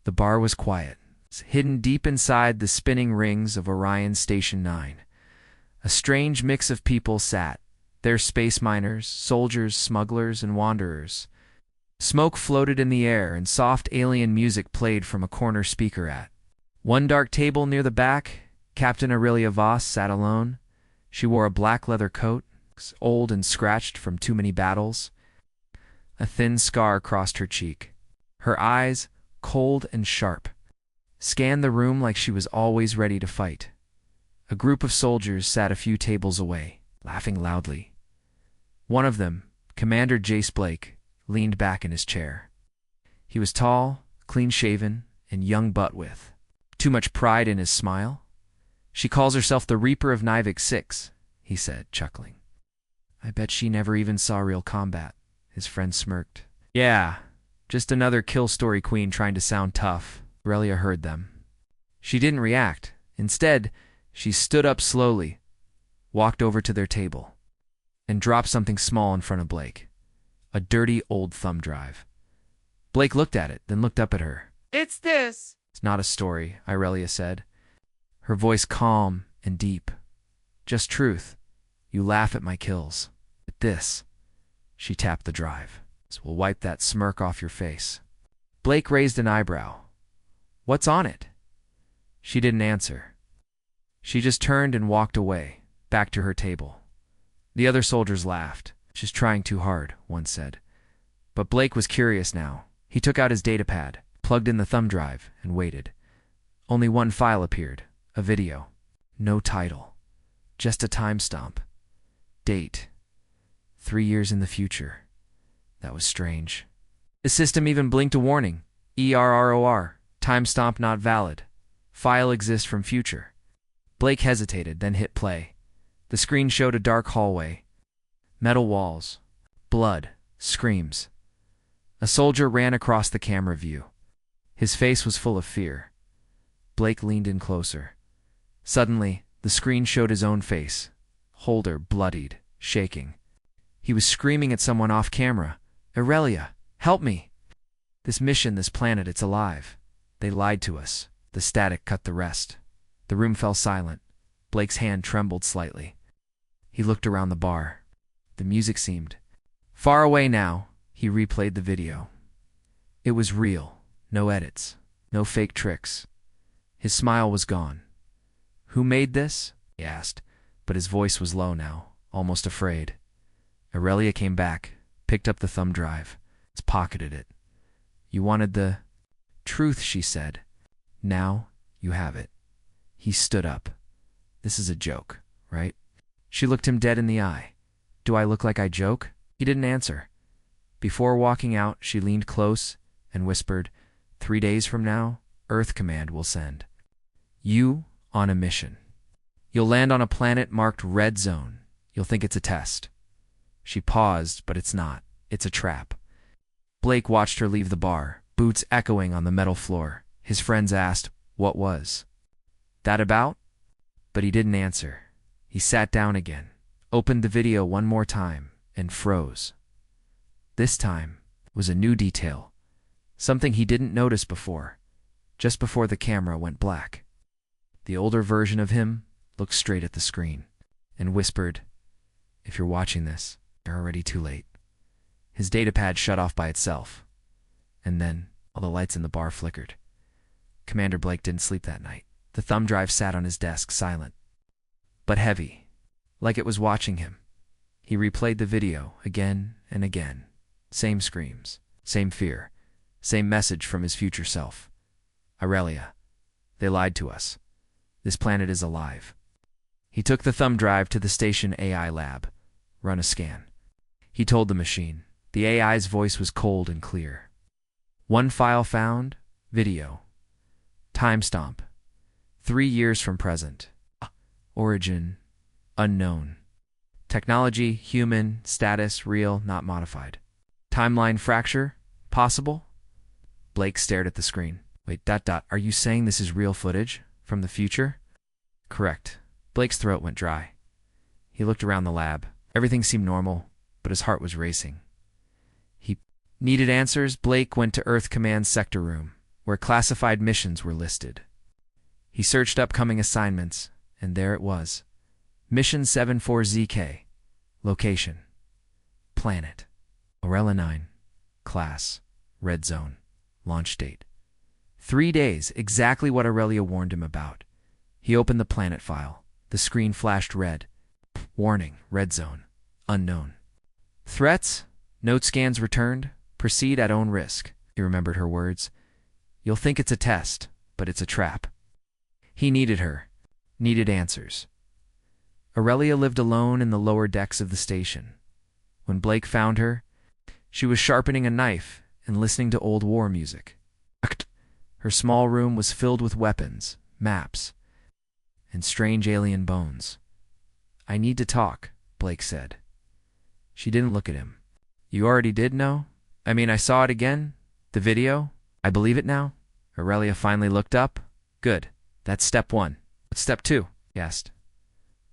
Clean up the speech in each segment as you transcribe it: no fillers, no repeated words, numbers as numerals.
The bar was quiet, hidden deep inside the spinning rings of Orion Station 9. A strange mix of people sat there, space miners, soldiers, smugglers, and wanderers. Smoke floated in the air, and soft alien music played from a corner speaker at one dark table near the back. Captain Aurelia Voss sat alone. She wore a black leather coat, old and scratched from too many battles. A thin scar crossed her cheek. Her eyes, cold and sharp, scanned the room like she was always ready to fight. A group of soldiers sat a few tables away, laughing loudly. One of them, Commander Jace Blake, leaned back in his chair. He was tall, clean-shaven, and young but with too much pride in his smile. "She calls herself the Reaper of Nivik 6, he said, chuckling. "I bet she never even saw real combat," his friend smirked. "Yeah, just another kill story queen trying to sound tough." Aurelia heard them. She didn't react. Instead, she stood up slowly, walked over to their table, and dropped something small in front of Blake. A dirty old thumb drive. Blake looked at it, then looked up at her. "It's this." "It's not a story," Aurelia said, her voice calm and deep. "Just truth. You laugh at my kills. But this," she tapped the drive, "will wipe that smirk off your face." Blake raised an eyebrow. "What's on it?" She didn't answer. She just turned and walked away, back to her table. The other soldiers laughed. "She's trying too hard," one said. But Blake was curious now. He took out his datapad, plugged in the thumb drive, and waited. Only one file appeared, a video. No title. Just a timestamp. Date. 3 years in the future. That was strange. The system even blinked a warning. ERROR. Timestamp not valid. File exists from future. Blake hesitated, then hit play. The screen showed a dark hallway. Metal walls. Blood. Screams. A soldier ran across the camera view. His face was full of fear. Blake leaned in closer. Suddenly, the screen showed his own face. Holder, bloodied, shaking. He was screaming at someone off camera. "Aurelia, help me! This mission, this planet, it's alive. They lied to us." The static cut the rest. The room fell silent. Blake's hand trembled slightly. He looked around the bar. The music seemed far away now. He replayed the video. It was real. No edits. No fake tricks. His smile was gone. "Who made this?" he asked, but his voice was low now, almost afraid. Aurelia came back, picked up the thumb drive, pocketed it. "You wanted the truth," she said. "Now you have it." He stood up. "This is a joke, right?" She looked him dead in the eye. "Do I look like I joke?" He didn't answer. Before walking out, she leaned close and whispered, 3 days from now, Earth Command will send you on a mission. You'll land on a planet marked Red Zone. You'll think it's a test." She paused, but it's not. It's a trap. Blake watched her leave the bar, boots echoing on the metal floor. His friends asked, "What was that about?" But he didn't answer. He sat down again, opened the video one more time, and froze. This time was a new detail, something he didn't notice before, just before the camera went black. The older version of him looked straight at the screen and whispered, "If you're watching this, you're already too late." His datapad shut off by itself, and then all the lights in the bar flickered. Commander Blake didn't sleep that night. The thumb drive sat on his desk, silent, but heavy, like it was watching him. He replayed the video again and again. Same screams, same fear, same message from his future self. "Aurelia, they lied to us. This planet is alive." He took the thumb drive to the station AI lab. "Run a scan," he told the machine. The AI's voice was cold and clear. One file found, video. Timestamp, 3 years from present. Origin, unknown. Technology, human. Status, real, not modified. Timeline fracture, possible? Blake stared at the screen. "Wait, ... Are you saying this is real footage? From the future?" "Correct." Blake's throat went dry. He looked around the lab. Everything seemed normal, but his heart was racing. He needed answers. Blake went to Earth Command's sector room. where classified missions were listed. He searched upcoming assignments, and there it was. Mission 74ZK. Location: Planet Aurelia 9. Class: Red Zone. Launch date: 3 days, exactly what Aurelia warned him about. He opened the planet file. The screen flashed red. Warning: Red Zone. Unknown. Threats: Note scans returned. Proceed at own risk. He remembered her words. You'll think it's a test, but it's a trap. He needed her. Needed answers. Aurelia lived alone in the lower decks of the station. When Blake found her, she was sharpening a knife and listening to old war music. Her small room was filled with weapons, maps, and strange alien bones. I need to talk, Blake said. She didn't look at him. You already did know? I mean, I saw it again. The video. I believe it now. Aurelia finally looked up. Good. That's step 1. What's step 2? He asked.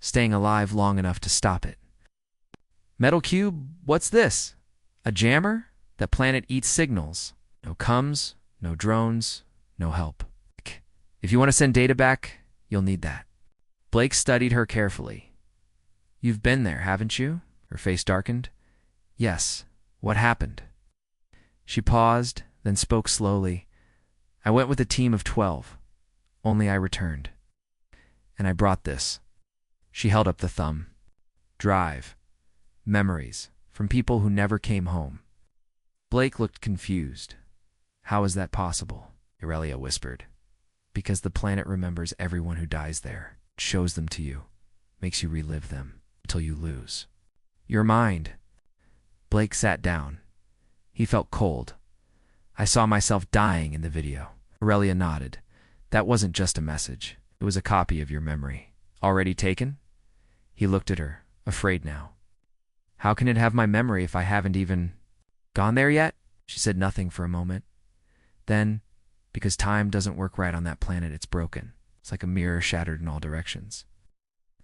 Staying alive long enough to stop it. Metal cube, what's this? A jammer? That planet eats signals. No comms, no drones, no help. If you want to send data back, you'll need that. Blake studied her carefully. You've been there, haven't you? Her face darkened. Yes. What happened? She paused, then spoke slowly. I went with a team of 12. Only I returned. And I brought this. She held up the thumb. Drive. Memories. From people who never came home. Blake looked confused. How is that possible? Aurelia whispered. Because the planet remembers everyone who dies there. It shows them to you. Makes you relive them. Until you lose. Your mind. Blake sat down. He felt cold. I saw myself dying in the video. Aurelia nodded. That wasn't just a message. It was a copy of your memory. Already taken? He looked at her, afraid now. How can it have my memory if I haven't even gone there yet? She said nothing for a moment. Then, because time doesn't work right on that planet, it's broken. It's like a mirror shattered in all directions.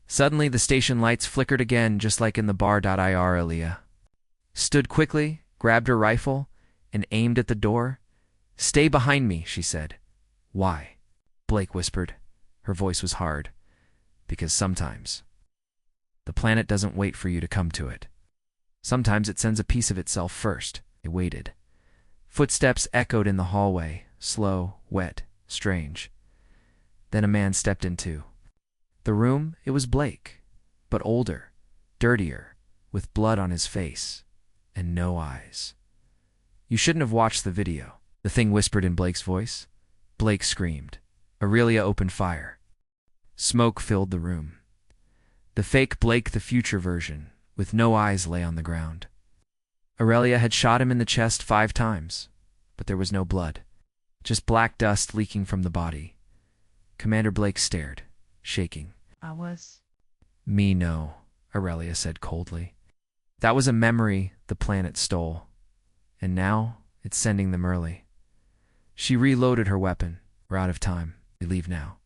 Suddenly, the station lights flickered again, just like in the bar.ir. Aurelia stood quickly, grabbed her rifle, and aimed at the door. Stay behind me, she said. Why? Blake whispered. Her voice was hard. Because sometimes the planet doesn't wait for you to come to it. Sometimes it sends a piece of itself first. They waited. Footsteps echoed in the hallway, slow, wet, strange. Then a man stepped into the room. It was Blake, but older, dirtier, with blood on his face, and no eyes. You shouldn't have watched the video, the thing whispered in Blake's voice. Blake screamed. Aurelia opened fire. Smoke filled the room. The fake Blake, the future version, with no eyes, lay on the ground. Aurelia had shot him in the chest 5 times, but there was no blood, just black dust leaking from the body. Commander Blake stared, shaking. Me no, Aurelia said coldly. That was a memory the planet stole, and now it's sending them early. She reloaded her weapon. We're out of time. We leave now.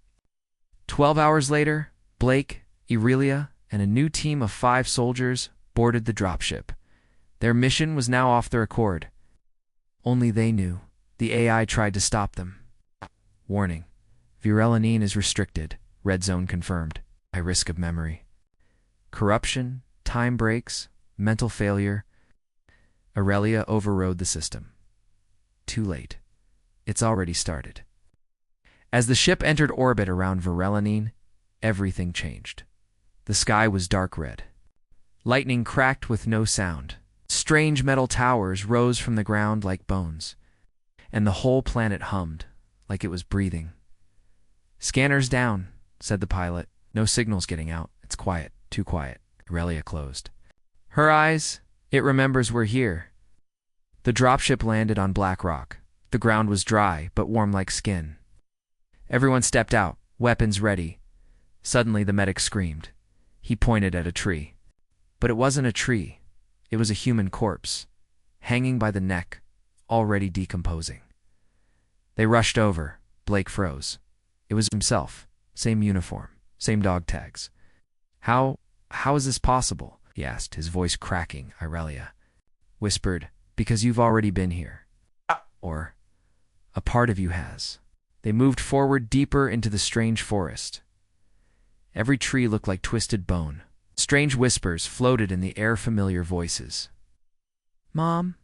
12 hours later, Blake, Aurelia, and a new team of 5 soldiers boarded the dropship. Their mission was now off their accord. Only they knew. The AI tried to stop them. Warning. Virelanine is restricted. Red Zone confirmed. High risk of memory. Corruption, time breaks, mental failure. Aurelia overrode the system. Too late. It's already started. As the ship entered orbit around Virelanine, everything changed. The sky was dark red. Lightning cracked with no sound. Strange metal towers rose from the ground like bones, and the whole planet hummed like it was breathing. Scanners down, said the pilot. No signals getting out. It's quiet, too quiet. Aurelia closed her eyes. It remembers we're here. The dropship landed on black rock. The ground was dry, but warm like skin. Everyone stepped out, weapons ready. Suddenly the medic screamed. He pointed at a tree. But it wasn't a tree. It was a human corpse, hanging by the neck, already decomposing. They rushed over. Blake froze. It was himself. Same uniform, same dog tags. How is this possible? He asked, his voice cracking. Aurelia whispered, because you've already been here. Or A part of you has. They moved forward deeper into the strange forest. Every tree looked like twisted bone. Strange whispers floated in the air, familiar voices. "Mom,"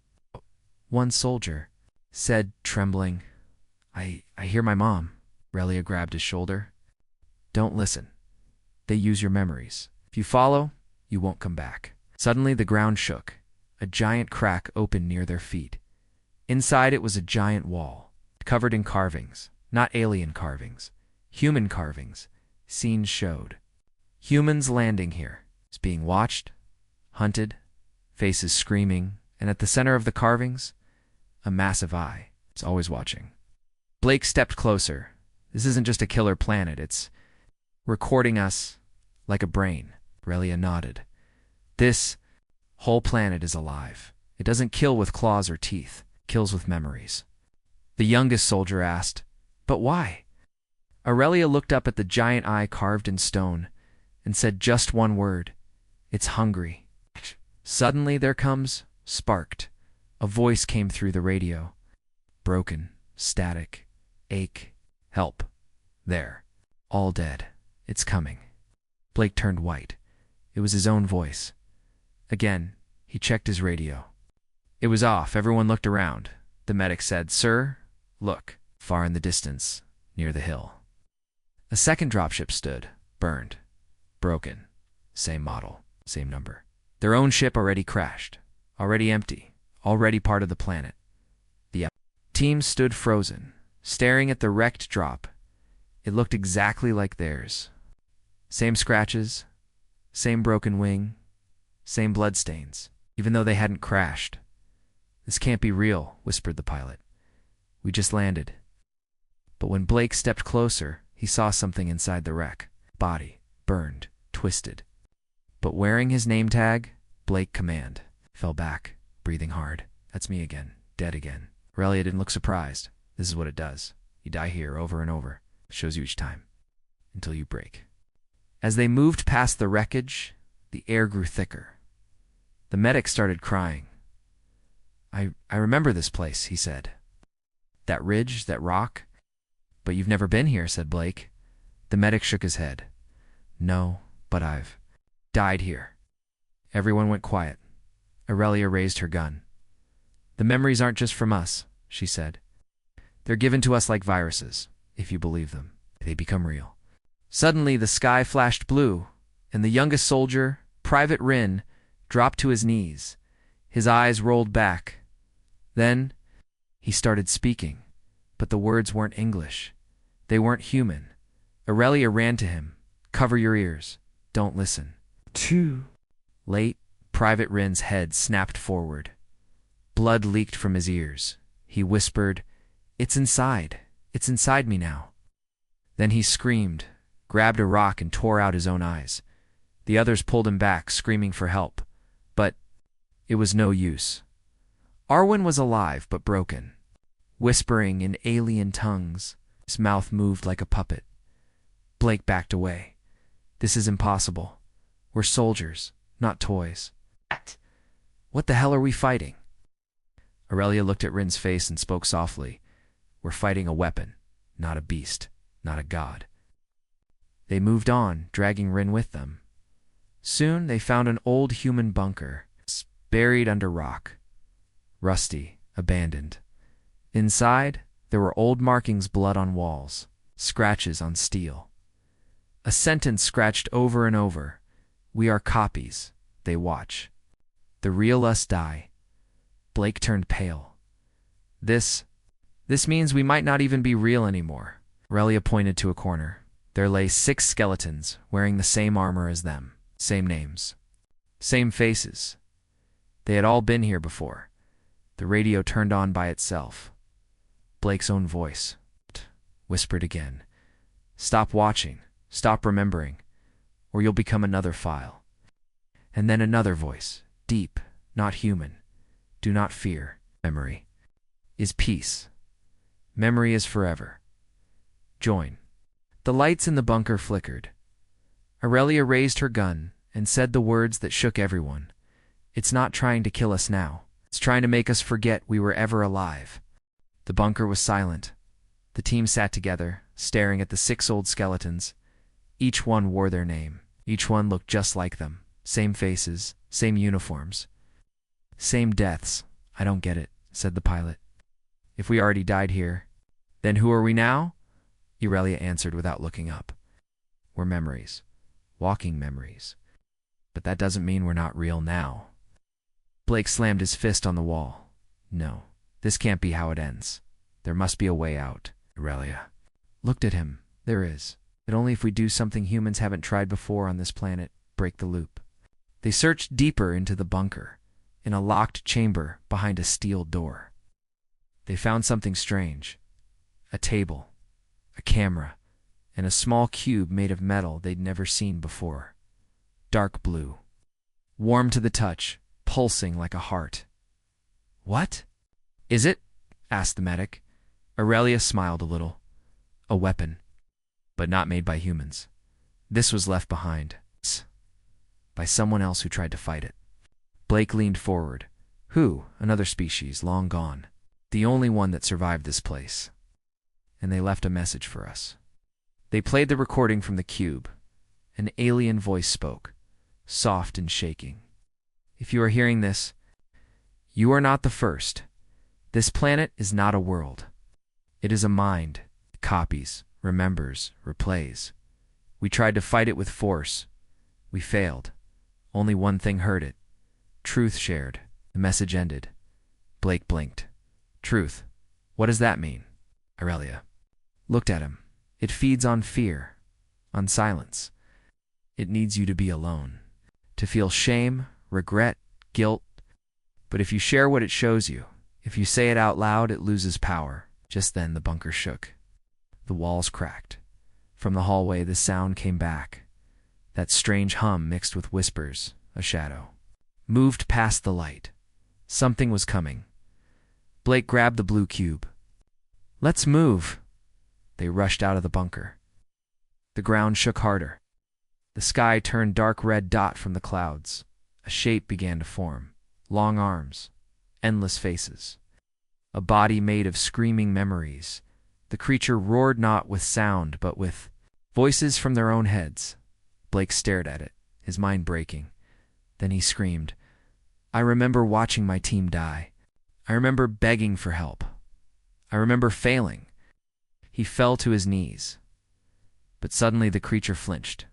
one soldier said, trembling. I hear my mom." Relia grabbed his shoulder. "Don't listen. They use your memories. If you follow, you won't come back." Suddenly the ground shook. A giant crack opened near their feet. Inside it was a giant wall, covered in carvings. Not alien carvings. Human carvings. Scenes showed. Humans landing here. It's being watched, hunted, faces screaming, and at the center of the carvings, a massive eye. It's always watching. Blake stepped closer. This isn't just a killer planet, it's recording us like a brain. Relia nodded. This whole planet is alive. It doesn't kill with claws or teeth. It kills with memories. The youngest soldier asked, "But why?" Aurelia looked up at the giant eye carved in stone and said just one word. "It's hungry." Suddenly there comes, Sparked. A voice came through the radio. Broken, static, ache, help. There. All dead. It's coming. Blake turned white. It was his own voice. Again, he checked his radio. It was off. Everyone looked around. The medic said, "Sir, look." Far in the distance, near the hill. A second dropship stood, burned, broken. Same model, same number. Their own ship already crashed, already empty, already part of the planet. The team stood frozen, staring at the wrecked drop. It looked exactly like theirs. Same scratches, same broken wing, same bloodstains, even though they hadn't crashed. "This can't be real," whispered the pilot. "We just landed." But when Blake stepped closer, he saw something inside the wreck. Body, burned, twisted. But wearing his name tag, Blake Command, fell back, breathing hard. "That's me again, dead again." Aurelia didn't look surprised. This is what it does. You die here over and over. It shows you each time. Until you break. As they moved past the wreckage, the air grew thicker. The medic started crying. I remember this place," he said. "That ridge, that rock." "But you've never been here," said Blake. The medic shook his head. "No, but I've died here." Everyone went quiet. Aurelia raised her gun. "The memories aren't just from us," she said. "They're given to us like viruses. If you believe them, they become real." Suddenly the sky flashed blue, and the youngest soldier, Private Rin, dropped to his knees. His eyes rolled back. Then he started speaking, but the words weren't English. They weren't human. Aurelia ran to him. "Cover your ears. Don't listen." Too late. Private Rin's head snapped forward. Blood leaked from his ears. He whispered, "It's inside. It's inside me now." Then he screamed, grabbed a rock and tore out his own eyes. The others pulled him back, screaming for help. But it was no use. Arwen was alive but broken, whispering in alien tongues. His mouth moved like a puppet. Blake backed away. "This is impossible. We're soldiers, not toys." "What the hell are we fighting?" Aurelia looked at Rin's face and spoke softly. "We're fighting a weapon, not a beast, not a god." They moved on, dragging Rin with them. Soon they found an old human bunker, buried under rock. Rusty, abandoned. Inside, there were old markings, blood on walls, scratches on steel. A sentence scratched over and over. "We are copies. They watch. The real us die." Blake turned pale. This means we might not even be real anymore." Aurelia pointed to a corner. There lay 6 skeletons, wearing the same armor as them, same names, same faces. They had all been here before. The radio turned on by itself. Blake's own voice whispered again. "Stop watching, stop remembering, or you'll become another file." And then another voice, deep, not human. "Do not fear. Memory is peace. Memory is forever. Join." The lights in the bunker flickered. Aurelia raised her gun and said the words that shook everyone. "It's not trying to kill us now. It's trying to make us forget we were ever alive." The bunker was silent. The team sat together, staring at the 6 old skeletons. Each one wore their name. Each one looked just like them. Same faces, same uniforms. Same deaths. I don't get it, said the pilot. If we already died here, then who are we now? Aurelia answered without looking up. We're memories. Walking memories. But that doesn't mean we're not real now. Blake slammed his fist on the wall. No, this can't be how it ends. There must be a way out. Aurelia looked at him. There is. But only if we do something humans haven't tried before on this planet, break the loop. They searched deeper into the bunker, in a locked chamber behind a steel door. They found something strange. A table, a camera, and a small cube made of metal they'd never seen before. Dark blue. Warm to the touch, pulsing like a heart. What? Is it? Asked the medic. Aurelia smiled a little. A weapon. But not made by humans. This was left behind. By someone else who tried to fight it. Blake leaned forward. Who? Another species, long gone. The only one that survived this place. And they left a message for us. They played the recording from the cube. An alien voice spoke, soft and shaking. If you are hearing this, you are not the first. This planet is not a world. It is a mind. It copies, remembers, replays. We tried to fight it with force. We failed. Only one thing heard it. Truth shared. The message ended. Blake blinked. Truth. What does that mean? Aurelia looked at him. It feeds on fear, on silence. It needs you to be alone, to feel shame, regret, guilt. But if you share what it shows you, if you say it out loud, it loses power. Just then the bunker shook. The walls cracked. From the hallway the sound came back. That strange hum mixed with whispers, a shadow. Moved past the light. Something was coming. Blake grabbed the blue cube. Let's move. They rushed out of the bunker. The ground shook harder. The sky turned dark red dot from the clouds. A shape began to form. Long arms. Endless faces. A body made of screaming memories. The creature roared not with sound, but with voices from their own heads. Blake stared at it, his mind breaking. Then he screamed, I remember watching my team die. I remember begging for help. I remember failing. He fell to his knees. But suddenly the creature flinched.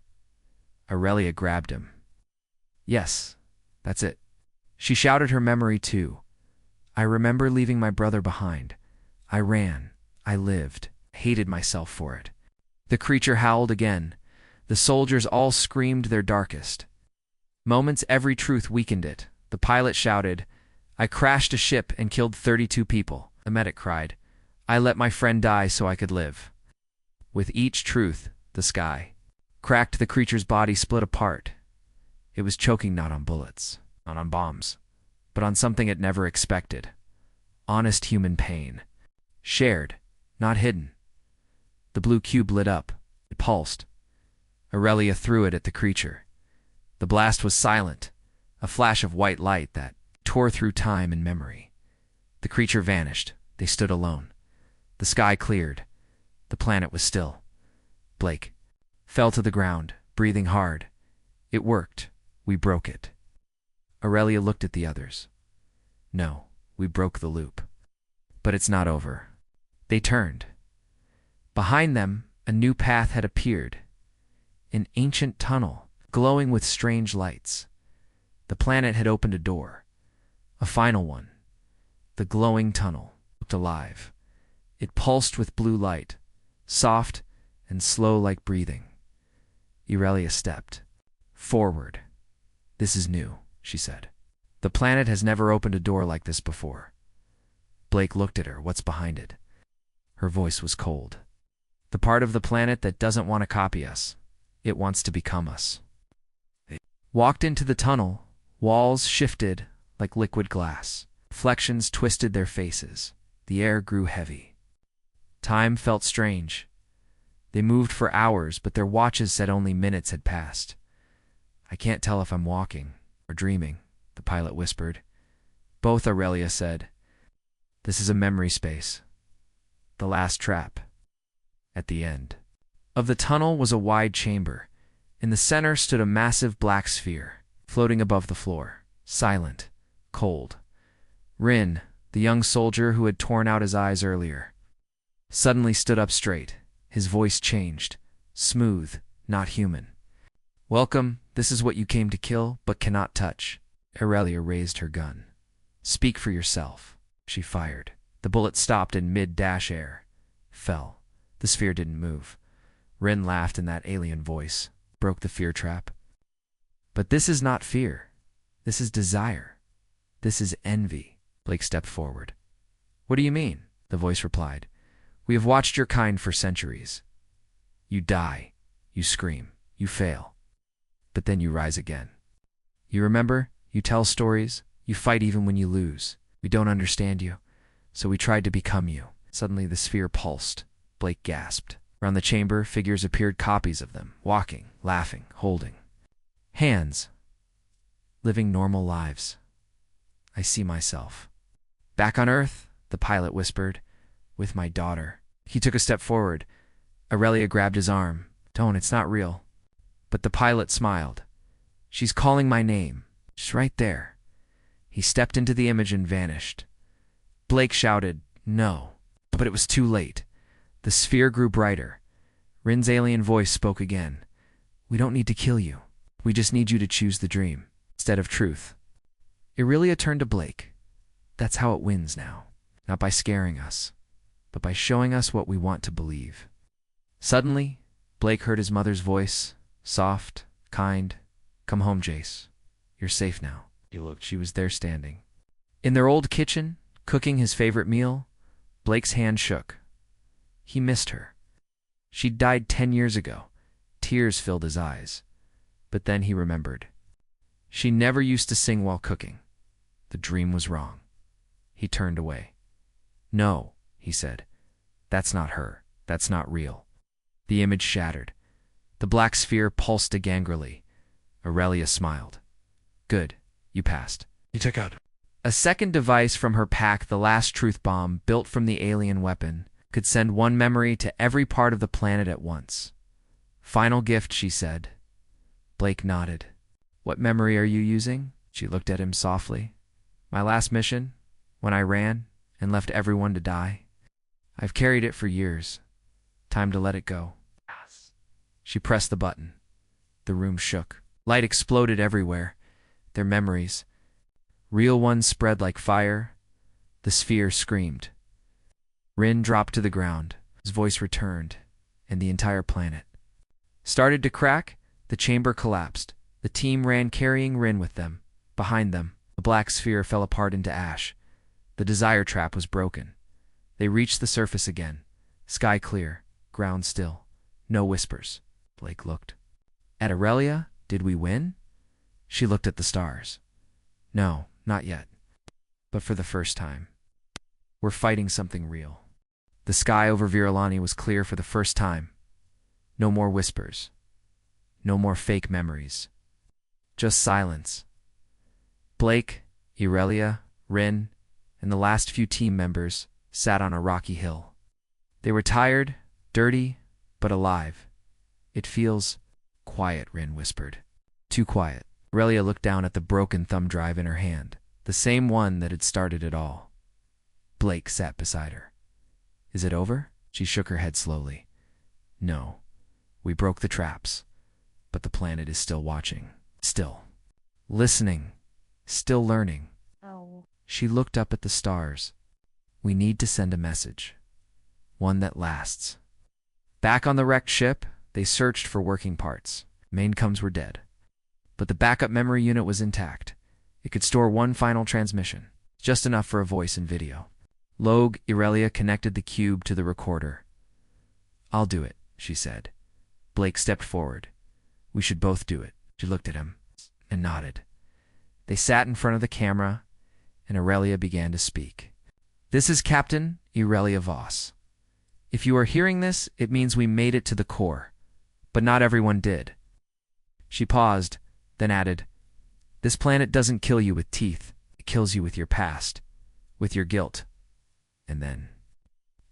Aurelia grabbed him. Yes, that's it. She shouted her memory too. I remember leaving my brother behind. I ran. I lived. Hated myself for it. The creature howled again. The soldiers all screamed their darkest. Moments every truth weakened it. The pilot shouted, I crashed a ship and killed 32 people. The medic cried, I let my friend die so I could live. With each truth, the sky cracked. The creature's body split apart. It was choking not on bullets, not on bombs, but on something it never expected. Honest human pain. Shared, not hidden. The blue cube lit up. It pulsed. Aurelia threw it at the creature. The blast was silent, a flash of white light that tore through time and memory. The creature vanished. They stood alone. The sky cleared. The planet was still. Blake fell to the ground, breathing hard. It worked. We broke it. Aurelia looked at the others. No, we broke the loop. But it's not over. They turned. Behind them, a new path had appeared. An ancient tunnel, glowing with strange lights. The planet had opened a door. A final one. The glowing tunnel looked alive. It pulsed with blue light, soft and slow like breathing. Aurelia stepped forward. This is new, she said. The planet has never opened a door like this before. Blake looked at her. What's behind it? Her voice was cold. The part of the planet that doesn't want to copy us. It wants to become us. They walked into the tunnel. Walls shifted like liquid glass. Reflections twisted their faces. The air grew heavy. Time felt strange. They moved for hours, but their watches said only minutes had passed. I can't tell if I'm walking or dreaming, the pilot whispered. Both, Aurelia said. This is a memory space. the last trap. At the end of the tunnel was a wide chamber. In the center stood a massive black sphere, floating above the floor, silent, cold. Rin, the young soldier who had torn out his eyes earlier, suddenly stood up straight. His voice changed, smooth, not human. "Welcome, this is what you came to kill, but cannot touch." Aurelia raised her gun. "Speak for yourself." She fired. The bullet stopped in mid-dash air. Fell. The sphere didn't move. Rin laughed in that alien voice, broke the fear trap. "But this is not fear. This is desire. This is envy." Blake stepped forward. "What do you mean?" the voice replied. "We have watched your kind for centuries. You die, you scream, you fail. But then you rise again. You remember, you tell stories, you fight even when you lose. We don't understand you, so we tried to become you." Suddenly the sphere pulsed. Blake gasped. Around the chamber, figures appeared, copies of them, walking, laughing, holding hands, living normal lives. "I see myself." "Back on Earth," the pilot whispered, "with my daughter." He took a step forward. Aurelia grabbed his arm. "Don't, it's not real." But the pilot smiled. "She's calling my name. She's right there." He stepped into the image and vanished. Blake shouted, "No." But it was too late. The sphere grew brighter. Rin's alien voice spoke again. "We don't need to kill you. We just need you to choose the dream instead of truth." Aurelia turned to Blake. "That's how it wins now. Not by scaring us, but by showing us what we want to believe." Suddenly, Blake heard his mother's voice, soft, kind. "Come home, Jace. You're safe now." He looked. She was there standing. In their old kitchen, cooking his favorite meal. Blake's hand shook. He missed her. She'd died 10 years ago. Tears filled his eyes. But then he remembered. She never used to sing while cooking. The dream was wrong. He turned away. "No," he said. "That's not her. That's not real." The image shattered. The black sphere pulsed angrily. Aurelia smiled. "Good. You passed." He took out a second device from her pack. The last truth bomb, built from the alien weapon, could send one memory to every part of the planet at once. "Final gift," she said. Blake nodded. "What memory are you using?" She looked at him softly. "My last mission, when I ran and left everyone to die. I've carried it for years. Time to let it go." She pressed the button. The room shook. Light exploded everywhere. Their memories. Real ones spread like fire. The sphere screamed. Rin dropped to the ground. His voice returned, and the entire planet started to crack. The chamber collapsed. The team ran, carrying Rin with them. Behind them, the black sphere fell apart into ash. The desire trap was broken. They reached the surface again. Sky clear, ground still. No whispers. Blake looked. "At Aurelia, did we win?" She looked at the stars. "No, not yet. But for the first time, we're fighting something real." The sky over Virolani was clear for the first time. No more whispers. No more fake memories. Just silence. Blake, Aurelia, Rin, and the last few team members sat on a rocky hill. They were tired, dirty, but alive. "It feels quiet," Rin whispered. "Too quiet." Aurelia looked down at the broken thumb drive in her hand, the same one that had started it all. Blake sat beside her. "Is it over?" She shook her head slowly. "No. We broke the traps, but the planet is still watching. Still. Listening. Still learning." Oh. She looked up at the stars. "We need to send a message. One that lasts." Back on the wrecked ship, they searched for working parts. Main comms were dead. But the backup memory unit was intact. It could store one final transmission, just enough for a voice and video. Logue, Aurelia connected the cube to the recorder. "I'll do it," she said. Blake stepped forward. "We should both do it." She looked at him and nodded. They sat in front of the camera, and Aurelia began to speak. "This is Captain Aurelia Voss. If you are hearing this, it means we made it to the core. But not everyone did." She paused, then added, "This planet doesn't kill you with teeth. It kills you with your past, with your guilt." And then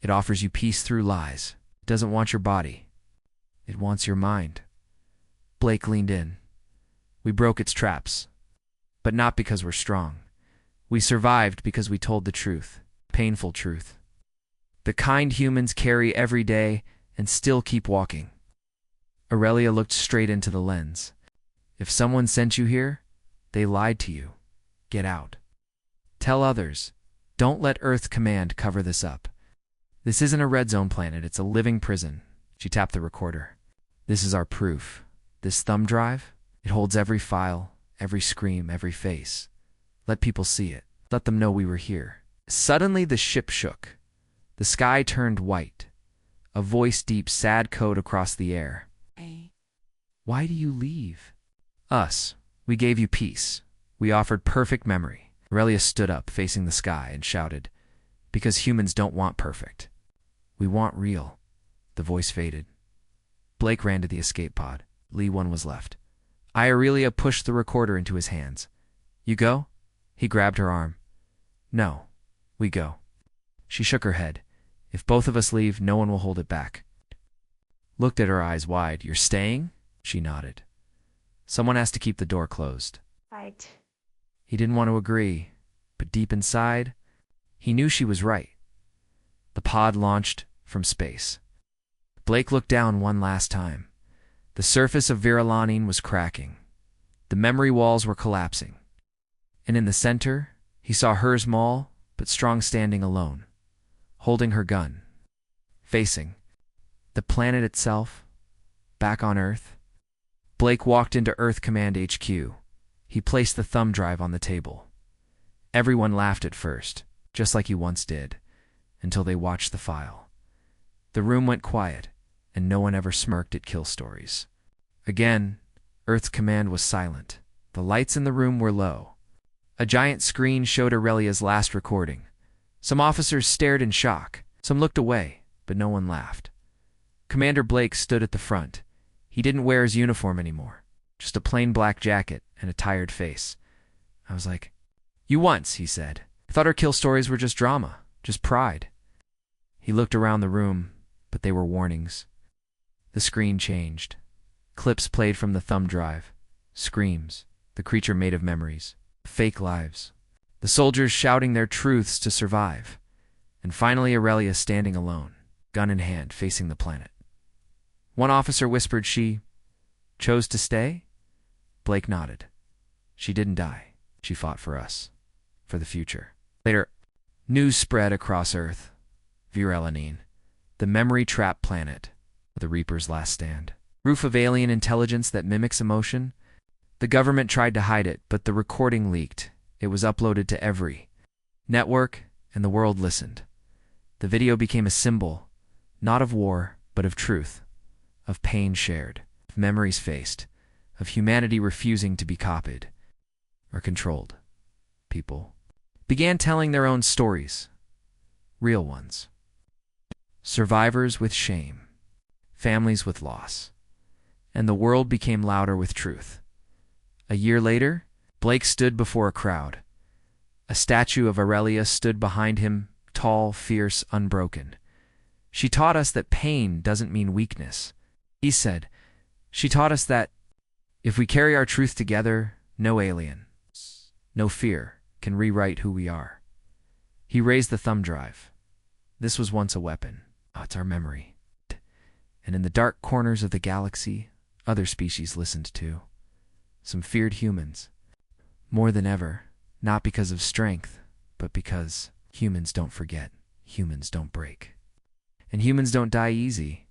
It offers you peace through lies. It doesn't want your body. It wants your mind. Blake leaned in. We broke its traps. But not because we're strong. We survived because we told the truth. Painful truth. The kind humans carry every day and still keep walking. Aurelia looked straight into the lens. If someone sent you here, they lied to you. Get out. Tell others. Don't let Earth Command cover this up. This isn't a red zone planet, it's a living prison. She tapped the recorder. This is our proof. This thumb drive, it holds every file, every scream, every face. Let people see it. Let them know we were here. Suddenly the ship shook. The sky turned white. A voice deep, sad code across the air. Why do you leave? Us. We gave you peace. We offered perfect memory. Aurelia stood up, facing the sky, and shouted, because humans don't want perfect. We want real. The voice faded. Blake ran to the escape pod. Lee one was left. Aurelia pushed the recorder into his hands. You go? He grabbed her arm. No. We go. She shook her head. If both of us leave, no one will hold it back. Looked at her eyes wide. You're staying? She nodded. Someone has to keep the door closed. Right. He didn't want to agree, but deep inside, he knew she was right. The pod launched from space. Blake looked down one last time. The surface of Viralanine was cracking. The memory walls were collapsing. And in the center, he saw her small but strong standing alone, holding her gun, facing the planet itself, back on Earth. Blake walked into Earth Command HQ. He placed the thumb drive on the table. Everyone laughed at first, just like he once did, until they watched the file. The room went quiet, and no one ever smirked at kill stories. Again, Earth Command was silent. The lights in the room were low. A giant screen showed Aurelia's last recording. Some officers stared in shock. Some looked away, but no one laughed. Commander Blake stood at the front. He didn't wear his uniform anymore, just a plain black jacket and a tired face. I was like, "You once," he said. "I thought our kill stories were just drama, just pride." He looked around the room, but they were warnings. The screen changed. Clips played from the thumb drive. Screams, the creature made of memories. Fake lives. The soldiers shouting their truths to survive. And finally Aurelia standing alone, gun in hand, facing the planet. One officer whispered she chose to stay. Blake nodded. She didn't die. She fought for us. For the future. Later, news spread across Earth. Viralanine, the memory trap planet, the Reaper's last stand. Proof of alien intelligence that mimics emotion. The government tried to hide it, but the recording leaked. It was uploaded to every network, and the world listened. The video became a symbol, not of war, but of truth, of pain shared, of memories faced, of humanity refusing to be copied or controlled. People began telling their own stories, real ones. Survivors with shame, families with loss, and the world became louder with truth. A year later, Blake stood before a crowd. A statue of Aurelia stood behind him, tall, fierce, unbroken. She taught us that pain doesn't mean weakness. He said, she taught us that if we carry our truth together, no alien, no fear can rewrite who we are. He raised the thumb drive. This was once a weapon. Oh, it's our memory. And in the dark corners of the galaxy, other species listened too. Some feared humans. More than ever, not because of strength, but because humans don't forget, humans don't break. And humans don't die easy.